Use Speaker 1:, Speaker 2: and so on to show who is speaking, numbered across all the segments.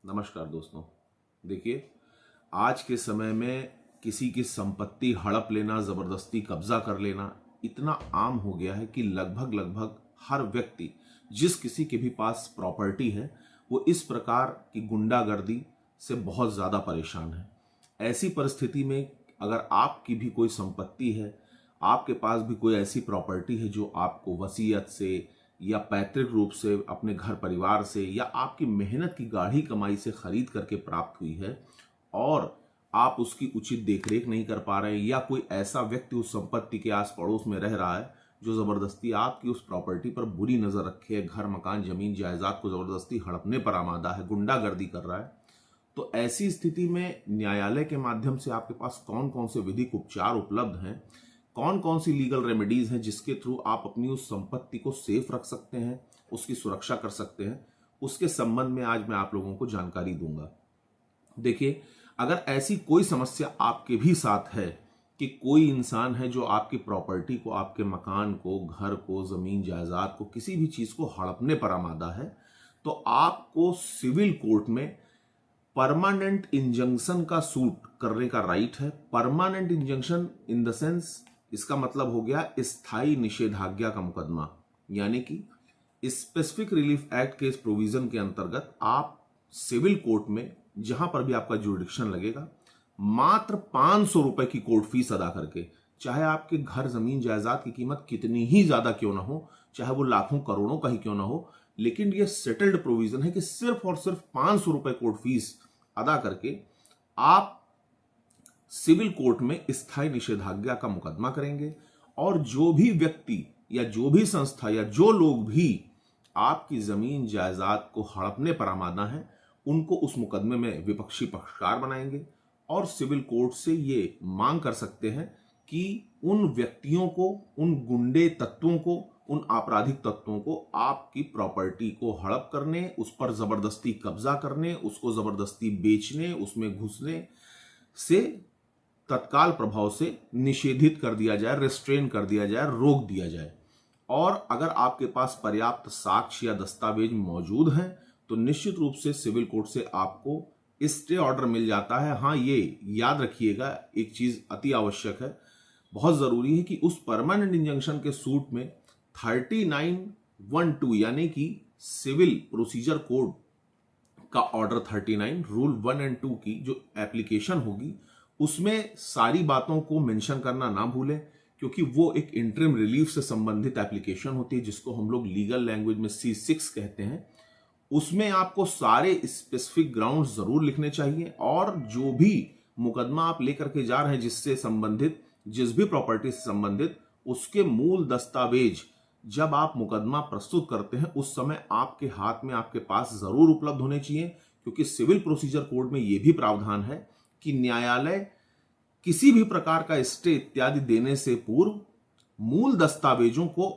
Speaker 1: नमस्कार दोस्तों। देखिए, आज के समय में किसी की संपत्ति हड़प लेना, जबरदस्ती कब्जा कर लेना इतना आम हो गया है कि लगभग हर व्यक्ति जिस किसी के भी पास प्रॉपर्टी है वो इस प्रकार की गुंडागर्दी से बहुत ज्यादा परेशान है। ऐसी परिस्थिति में अगर आपकी भी कोई संपत्ति है, आपके पास भी कोई ऐसी प्रॉपर्टी है जो आपको वसीयत से या पैतृक रूप से अपने घर परिवार से या आपकी मेहनत की गाढ़ी कमाई से खरीद करके प्राप्त हुई है और आप उसकी उचित देखरेख नहीं कर पा रहे हैं, या कोई ऐसा व्यक्ति उस संपत्ति के आस पड़ोस में रह रहा है जो जबरदस्ती आपकी उस प्रॉपर्टी पर बुरी नजर रखे है, घर मकान जमीन जायदाद को जबरदस्ती हड़पने पर आमादा है, गुंडागर्दी कर रहा है, तो ऐसी स्थिति में न्यायालय के माध्यम से आपके पास कौन कौन से विधिक उपचार उपलब्ध हैं, कौन कौन सी लीगल रेमेडीज हैं जिसके थ्रू आप अपनी उस संपत्ति को सेफ रख सकते हैं, उसकी सुरक्षा कर सकते हैं, उसके संबंध में आज मैं आप लोगों को जानकारी दूंगा। देखिए, अगर ऐसी कोई समस्या आपके भी साथ है कि कोई इंसान है जो आपकी प्रॉपर्टी को, आपके मकान को, घर को, जमीन जायदाद को, किसी भी चीज को हड़पने पर आमादा है, तो आपको सिविल कोर्ट में परमानेंट इंजंक्शन का सूट करने का राइट है। Permanent injunction in the sense, इसका मतलब हो गया स्थायी निषेधाज्ञा का मुकदमा, यानी कि स्पेसिफिक रिलीफ एक्ट के इस प्रोविजन के अंतर्गत आप सिविल कोर्ट में जहां पर भी आपका जुरिडिक्शन लगेगा, मात्र 500 रुपए की कोर्ट फीस अदा करके, चाहे आपके घर जमीन जायदाद की कीमत कितनी ही ज्यादा क्यों ना हो, चाहे वो लाखों करोड़ों का ही क्यों ना हो, लेकिन ये सेटल्ड प्रोविजन है कि सिर्फ और सिर्फ 500 रुपए कोर्ट फीस अदा करके आप सिविल कोर्ट में स्थायी निषेधाज्ञा का मुकदमा करेंगे और जो भी व्यक्ति या जो भी संस्था या जो लोग भी आपकी जमीन जायदाद को हड़पने पर आमादा है, उनको उस मुकदमे में विपक्षी पक्षकार बनाएंगे और सिविल कोर्ट से ये मांग कर सकते हैं कि उन व्यक्तियों को, उन गुंडे तत्वों को, उन आपराधिक तत्वों को आपकी प्रॉपर्टी को हड़प करने, उस पर जबरदस्ती कब्जा करने, उसको जबरदस्ती बेचने, उसमें घुसने से तत्काल प्रभाव से निषेधित कर दिया जाए, रिस्ट्रेन कर दिया जाए, रोक दिया जाए। और अगर आपके पास पर्याप्त साक्ष्य या दस्तावेज मौजूद हैं तो निश्चित रूप से सिविल कोर्ट से आपको स्टे ऑर्डर मिल जाता है। हाँ, ये याद रखिएगा, एक चीज अति आवश्यक है, बहुत जरूरी है कि उस परमानेंट इंजंक्शन के सूट में 3912 यानी कि सिविल प्रोसीजर कोड का ऑर्डर 39 रूल 1 और 2 की जो एप्लीकेशन होगी उसमें सारी बातों को मेंशन करना ना भूलें, क्योंकि वो एक इंटरिम रिलीफ से संबंधित एप्लीकेशन होती है जिसको हम लोग लीगल लैंग्वेज में C6 कहते हैं। उसमें आपको सारे स्पेसिफिक ग्राउंड जरूर लिखने चाहिए और जो भी मुकदमा आप लेकर के जा रहे हैं, जिससे संबंधित, जिस भी प्रॉपर्टी से संबंधित, उसके मूल दस्तावेज जब आप मुकदमा प्रस्तुत करते हैं उस समय आपके हाथ में, आपके पास जरूर उपलब्ध होने चाहिए, क्योंकि सिविल प्रोसीजर कोड में यह भी प्रावधान है कि न्यायालय किसी भी प्रकार का स्टे इत्यादि देने से पूर्व मूल दस्तावेजों को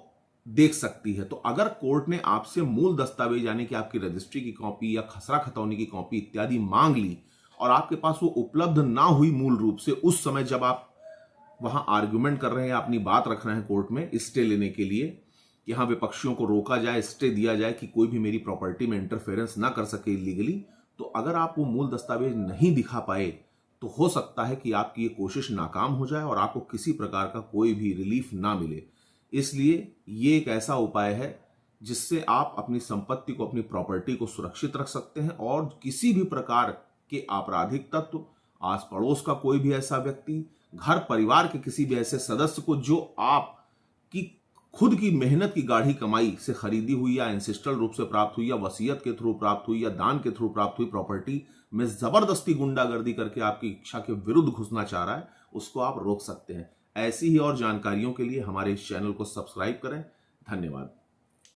Speaker 1: देख सकती है। तो अगर कोर्ट ने आपसे मूल दस्तावेज यानी कि आपकी रजिस्ट्री की कॉपी या खसरा खतौनी की कॉपी इत्यादि मांग ली और आपके पास वो उपलब्ध ना हुई मूल रूप से, उस समय जब आप वहां आर्ग्यूमेंट कर रहे हैं, अपनी बात रख रहे हैं कोर्ट में स्टे लेने के लिए, यहां विपक्षियों को रोका जाए, स्टे दिया जाए कि कोई भी मेरी प्रॉपर्टी में इंटरफेरेंस ना कर सके इलीगली, तो अगर आप वो मूल दस्तावेज नहीं दिखा पाए तो हो सकता है कि आपकी ये कोशिश नाकाम हो जाए और आपको किसी प्रकार का कोई भी रिलीफ ना मिले। इसलिए ये एक ऐसा उपाय है जिससे आप अपनी संपत्ति को, अपनी प्रॉपर्टी को सुरक्षित रख सकते हैं और किसी भी प्रकार के आपराधिक तत्व, आस पड़ोस का कोई भी ऐसा व्यक्ति, घर परिवार के किसी भी ऐसे सदस्य को जो आपकी खुद की मेहनत की गाढ़ी कमाई से खरीदी हुई या एंसेस्ट्रल रूप से प्राप्त हुई या वसीयत के थ्रू प्राप्त हुई या दान के थ्रू प्राप्त हुई प्रॉपर्टी में जबरदस्ती गुंडागर्दी करके आपकी इच्छा के विरुद्ध घुसना चाह रहा है, उसको आप रोक सकते हैं। ऐसी ही और जानकारियों के लिए हमारे इस चैनल को सब्सक्राइब करें। धन्यवाद।